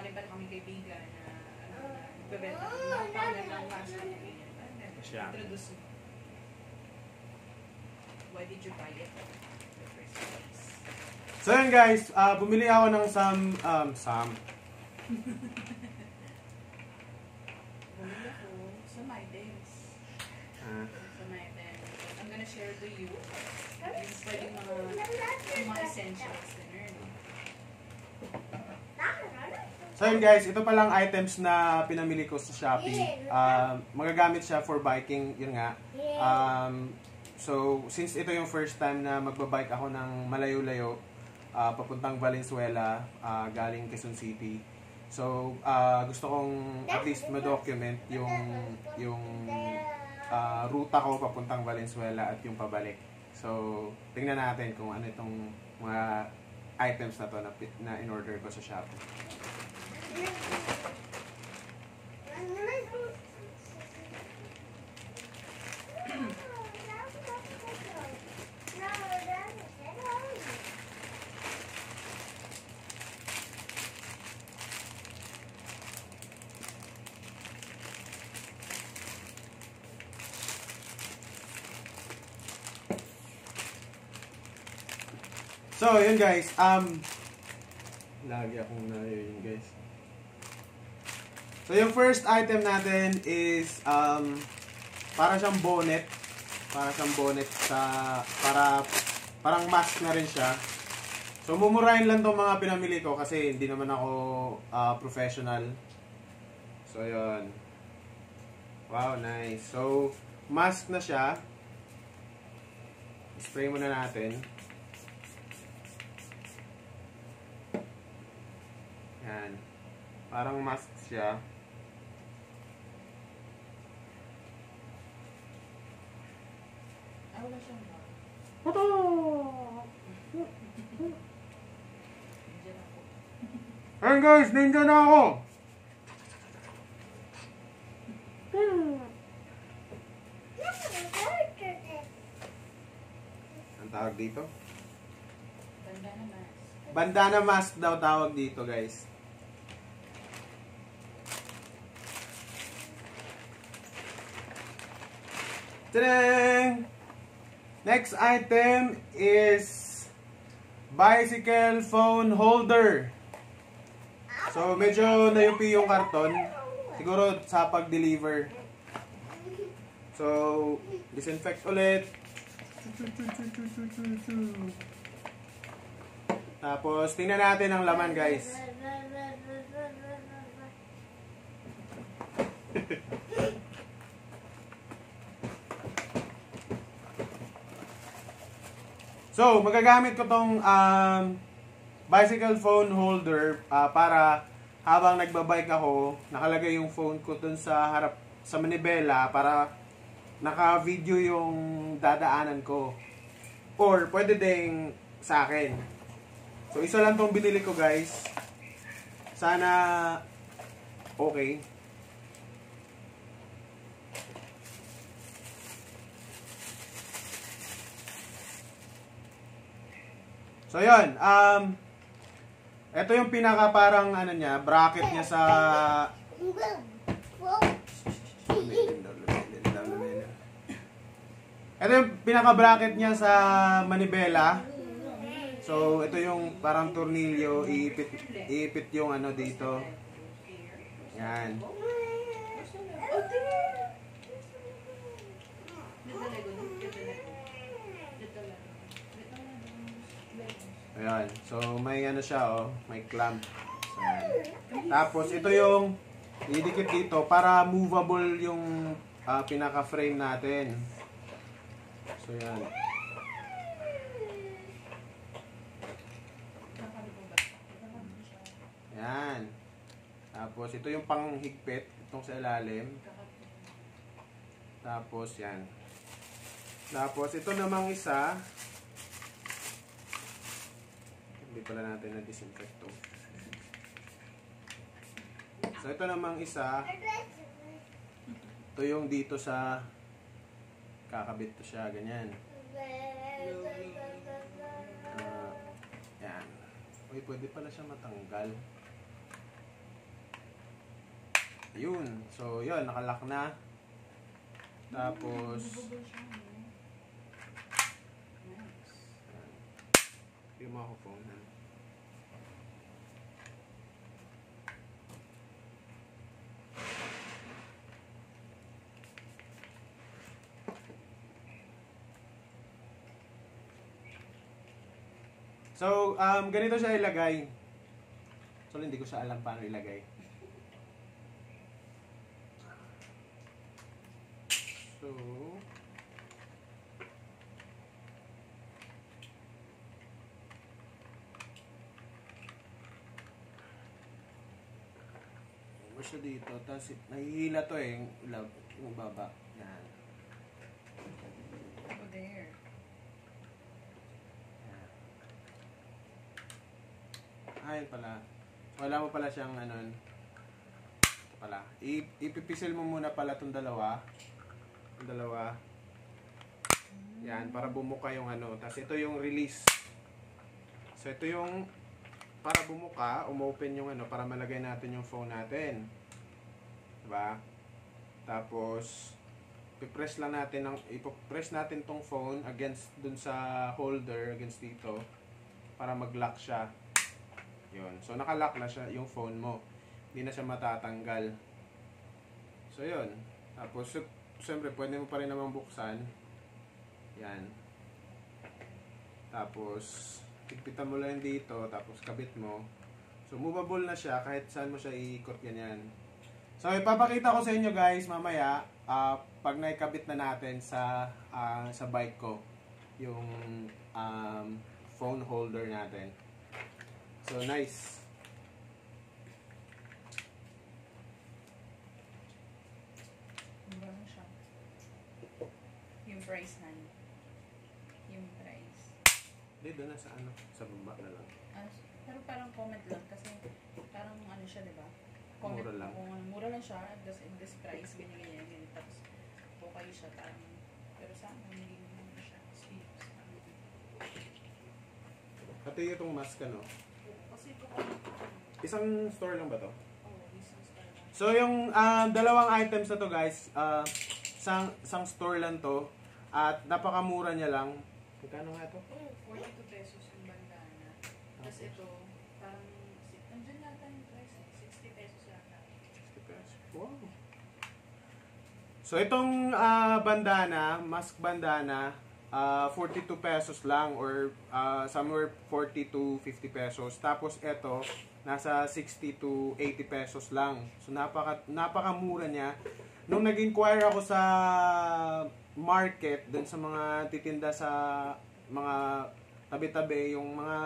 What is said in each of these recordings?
rin pala kami kaibigan na nagbebenta ng powder ng mask na ganyan. Introduce mo. Why did you buy it? The first place. So yun guys, bumili ako ng some Bumili ako sa my days. Sa my days. I'm gonna share to you yung pwede mga essentials din. So yun guys, ito palang items na pinamili ko sa Shopee. Magagamit siya for biking, yun nga. So since ito yung first time na magbabike ako ng malayo-layo, papuntang Valenzuela, galing Quezon City. So gusto kong at least ma-document yung ruta ko papuntang Valenzuela at yung pabalik. So tingnan natin kung ano itong mga items na to na in-order ko sa Shopee. So, yun guys, lagi akong yun guys. So, yung first item natin is, para siyang bonnet. Para siyang bonnet parang mask na rin siya. So, mumurahin lang itong mga pinamili ko kasi hindi naman ako professional. So, yun. Wow, nice. So, mask na siya. Spray muna natin. Yan. Parang mask siya. Wala siyang ba? Ito! Ayan guys, ninja na ako! Ang tawag dito? Bandana mask. Bandana mask daw tawag dito guys. Tadang! Next item is bicycle phone holder. So medyo nayupi yung karton. Siguro sa pag-deliver. So disinfect ulit. Tapos tingnan natin ang laman guys. So, magagamit ko tong bicycle phone holder para habang nagbabike ako, nakalagay yung phone ko dun sa harap sa manibela para naka-video yung dadaanan ko. Or pwede ding sa akin. So, isa lang tong binili ko guys. Sana okay. So, yun. Ito yung pinaka parang ano niya, bracket niya sa... Ito yung pinaka bracket niya sa manibela. So, ito yung parang tornilyo. Iipit yung ano dito. Yan. Ayan. So, may ano siya, oh. May clamp. Ayan. Tapos, ito yung idikit dito para movable yung pinaka-frame natin. So, yan. Ayan. Tapos, ito yung panghigpit. Itong sa ilalim. Tapos, yan. Tapos, ito namang isa. Hindi pala natin na-disinfect to. So, ito namang isa. Ito yung dito sa kakabit to siya. Ganyan. Yan. Uy, pwede pala siya matanggal. Yun. So, yun. Nakalock na. Tapos, Bubble siya, no? Nice. yung mga phone. So, ganito siya ilagay. So, hindi ko siya alam paano ilagay. So, ano siya dito. Tapos, nahihila to eh. Yung baba. Yan. Oh, there. Ayun pala. Wala mo pala siyang ano. Pala. Ipipisil mo muna pala itong dalawa. Yung dalawa. Yan. Para bumuka yung ano. Tapos ito yung release. So ito yung para bumuka. Umopen yung ano. Para malagay natin yung phone natin. Diba? Tapos ipress lang natin. Ipress natin tong phone against dun sa holder. Against dito. Para mag-lock siya. Yun. So, nakalock na siya yung phone mo. Hindi na siya matatanggal. So, yun. Tapos, siyempre, pwede mo pa rin naman buksan. Yan. Tapos, tigpitan mo lang dito. Tapos, kabit mo. So, movable na siya kahit saan mo siya iikot ganyan. So, ipapakita ko sa inyo guys mamaya pag naikabit na natin sa bike ko. Yung phone holder natin. So, nice. Mura lang siya. Yung price na. Yung price. Hindi, doon na sa ano. Sa baba na lang. Pero parang comment lang kasi parang ano siya, di ba? Comment Mura lang. Kung mura lang siya, in this price, ganyan. Tapos, okay siya. Parang, pero sa akin, hindi naman siya. Pati itong mask ano. Kasi ito Isang store lang ba to? isang store lang. So yung dalawang items na to guys, isang store lang to at napakamura niya lang. Magkano nga ito? 42 pesos yung bandana. Tapos ito, parang, nandiyan yata yung price, 60 pesos yata. 60 pesos. Wow. So itong bandana, mask bandana, 42 pesos lang or somewhere 40 to 50 pesos. Tapos ito, nasa 60 to 80 pesos lang. So napakamura niya. Nung nag-inquire ako sa market, dun sa mga titinda sa mga tabi-tabi, yung mga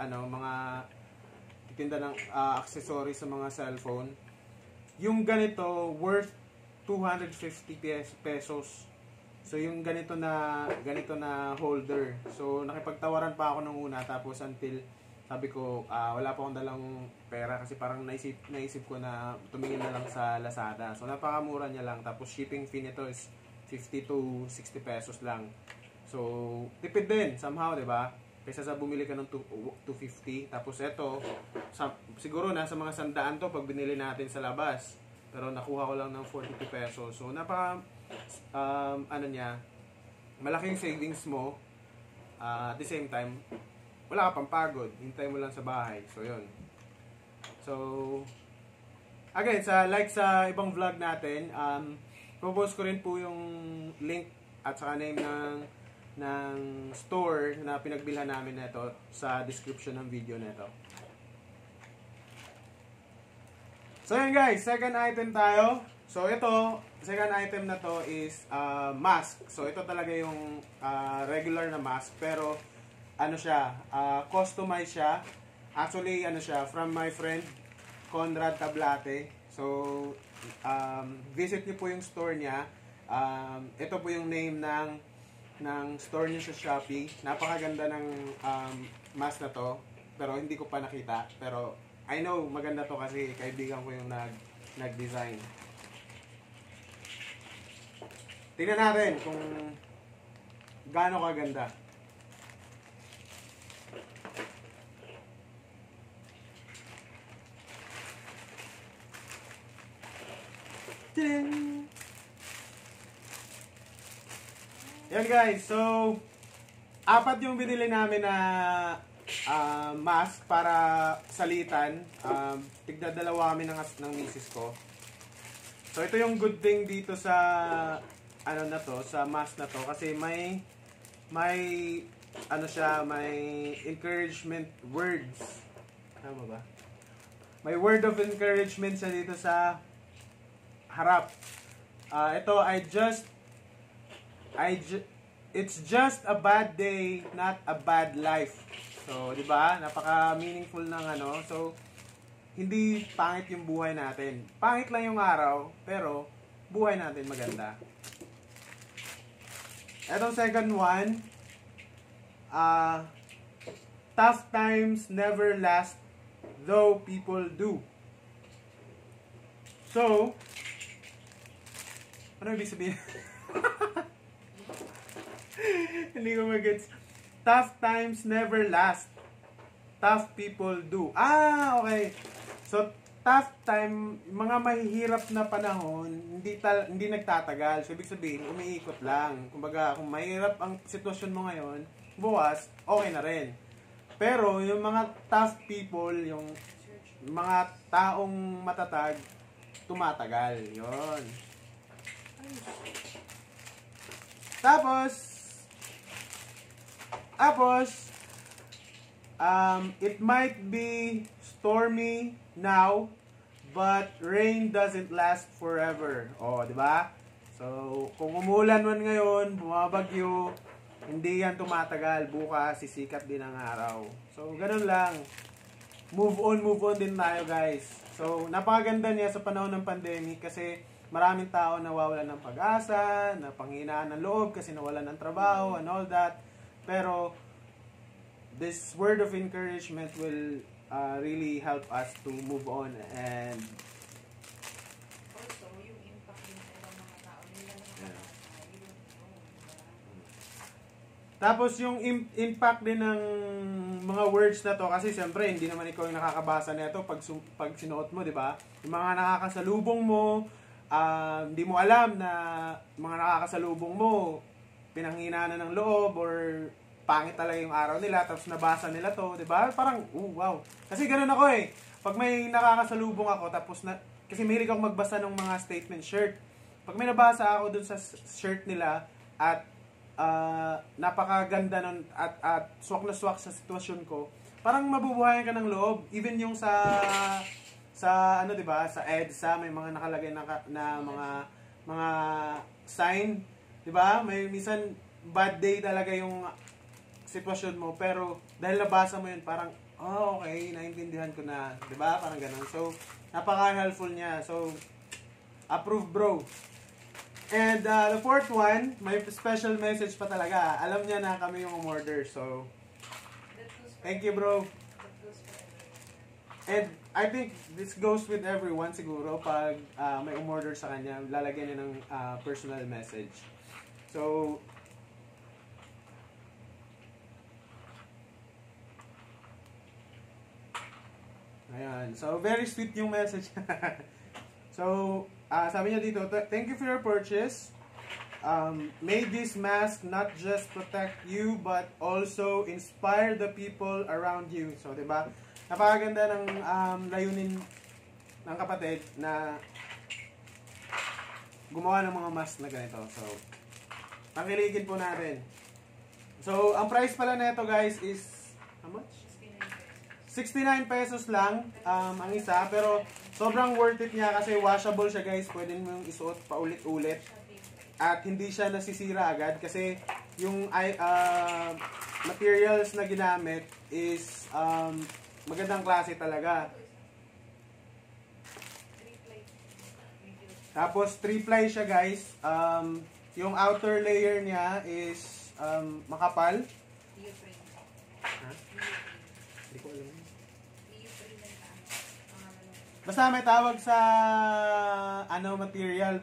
mga titinda ng accessories sa mga cellphone, yung ganito worth 250 pesos. So yung ganito na holder. So nakipagtawaran pa ako nung una tapos until sabi ko wala pa akong dalang pera kasi parang naisip ko na tumingin na lang sa Lazada. So napakamura niya lang tapos shipping fee nito is 50 to 60 pesos lang. So tipid din somehow, 'di ba? Kaysa sa bumili ka ng 250 tapos ito siguro nasa mga 100 to pag binili natin sa labas. Pero nakuha ko lang ng 42 pesos. So malaking savings mo. At the same time, wala ka pang pagod. Hintay mo lang sa bahay. So, yun. So, again, sa ibang vlog natin, propose ko rin po yung link at saka name ng store na pinagbilhan namin nito sa description ng video nito. So, yun guys. Second item tayo. So, ito, second item na to is mask. So, ito talaga yung regular na mask. Pero, ano siya, customized siya. Actually, ano siya, from my friend, Conrad Tablate. So, visit niyo po yung store niya. Ito po yung name ng store niya sa Shopee. Napakaganda ng mask na to. Pero, hindi ko pa nakita. Pero, I know, maganda to kasi kaibigan ko yung nag-design. Tingnan natin kung gaano kaganda. Yan guys, so 4 yung binili namin na mask para salitan. Tigda 2 kami ng misis ko. So ito yung good thing dito sa ano na to, sa mask na to kasi may ano siya, may encouragement words. Tama ba? May word of encouragement siya dito sa harap. Ito, it's just a bad day, not a bad life. So, di ba? Napaka-meaningful ng ano. So, hindi pangit yung buhay natin. Pangit lang yung araw, pero buhay natin maganda. Etong second one, tough times never last, though people do. So, ano ibig sabihin? Hindi ko mag-gets. Tough times never last, tough people do. Okay. So, tough time, mga mahihirap na panahon, hindi nagtatagal. So, ibig sabihin, umiikot lang. Kumbaga, kung mahirap ang sitwasyon mo ngayon, bukas, okay na rin. Pero, yung mga tough people, yung mga taong matatag, tumatagal. Yun. Tapos, it might be stormy now, but rain doesn't last forever. Di ba? So, kung umulan man ngayon, bumabagyo, hindi yan tumatagal. Bukas, sisikat din ang araw. So, ganun lang. Move on din tayo, guys. So, napakaganda niya sa panahon ng pandemic kasi maraming tao nawawalan ng pag-asa, napanghinaan ng loob kasi nawalan ng trabaho and all that. Pero, this word of encouragement will really help us to move on and also yung impact din sa ibang mga tao nila tapos yung impact din ng mga words na to kasi siyempre hindi naman ikaw yung nakakabasa nito pag sinuot mo, di ba? Yung mga nakakasalubong mo, hindi mo alam na mga nakakasalubong mo pinanghinaan na ng loob or pangit talaga yung araw nila, tapos nabasa nila to, di ba? Parang, wow. Kasi ganun ako eh. Pag may nakakasalubong ako, tapos kasi mahilig ako magbasa ng mga statement shirt. Pag may nabasa ako dun sa shirt nila, at napakaganda nun, at swak na swak sa sitwasyon ko, parang mabubuhayan ka ng loob. Even yung sa ano, di ba? Sa EDSA, may mga nakalagay na mga sign, di ba? May minsan, bad day talaga yung sitwasyon mo, pero dahil nabasa mo yun, parang, okay, naintindihan ko na, di ba? Parang ganun. So, napaka-helpful niya. So, approve, bro. And the fourth one, may special message pa talaga. Alam niya na kami yung umorder. So, thank you, bro. And I think this goes with everyone siguro pag may umorder sa kanya, lalagyan niya ng personal message. So, ayan. So, very sweet yung message. So, sabi niya dito, thank you for your purchase. May this mask not just protect you, but also inspire the people around you. So, diba? Napakaganda ng layunin ng kapatid na gumawa ng mga mask na ganito. So, pakiligin po natin. So, ang price pala nito guys is, how much? 69 pesos lang ang isa, pero sobrang worth it niya kasi washable siya guys, pwede mo yung isuot paulit-ulit at hindi siya nasisira agad kasi yung materials na ginamit is magandang klase talaga. Tapos 3-ply siya guys, yung outer layer niya is makapal. Ha? Hindi ko alam. Basta may tawag sa material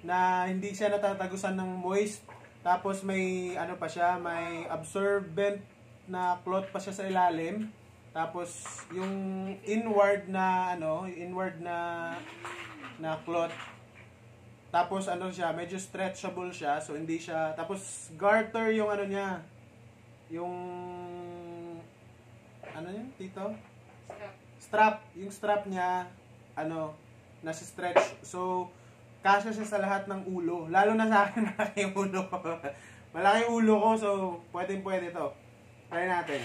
na hindi siya natatagusan ng moist. Tapos may pa siya, may absorbent na cloth pa siya sa ilalim. Tapos yung inward na cloth Tapos ano siya, medyo stretchable siya, so hindi siya, tapos garter yung ano niya, yung, ano yun, tito? Yung strap niya, ano, nasa stretch, so, kasya siya sa lahat ng ulo, lalo na sa akin, malaki yung ulo ko. Malaki yung ulo ko, so, pwede to. Try natin.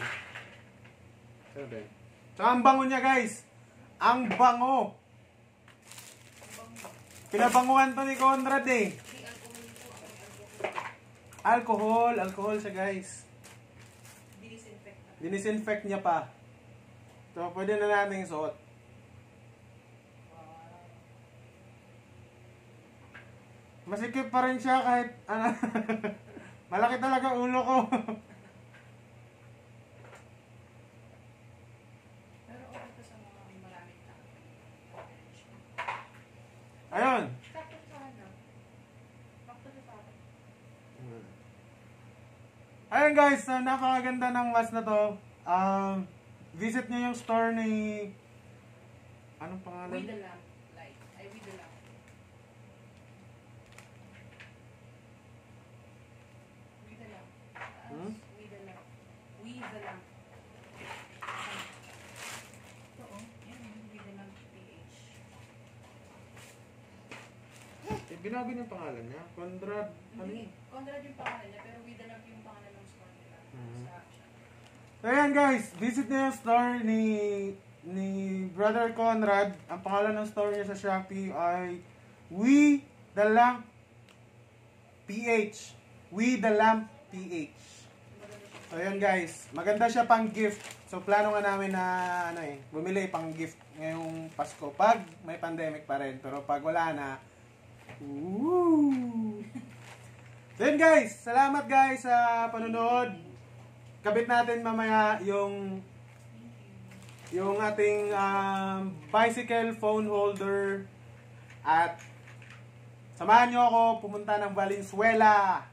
So, ang bango niya, guys. Ang bango. Pinabanguhan to ni Conrad eh. Alcohol siya, guys. Dinisinfect niya pa. So, pwede na natin isuot. Masikip pa rin siya kahit, malaki talaga ulo ko. Pero okay to sa mga maraming tao. Ayun. Sakto sa ano? Sakto sa akin. Ayun guys, napakaganda ng mask na to. Visit nyo yung store ni... Anong pangalan? With the lamp light. Ay, with the lamp. With the lamp. With the lamp. With the lamp. Ito oh. Yan, with the lamp PH. Binago niya yung pangalan niya. Conrad. Hindi. Conrad yung pangalan niya, pero with the lamp yung pangalan ng store nila. Sa action. So ayan guys, visit nyo yung store ni Brother Conrad. Ang pangalan ng store niya sa Shopee ay We The Lamp PH. We The Lamp PH. So ayan guys, maganda siya pang gift. So plano nga namin na bumili pang gift ngayong Pasko pag may pandemic pa rin. Pero pag wala na, woo! So yun guys, salamat guys sa panonood. Kabit natin mamaya yung ating bicycle phone holder at samahan nyo ako pumunta ng Valenzuela.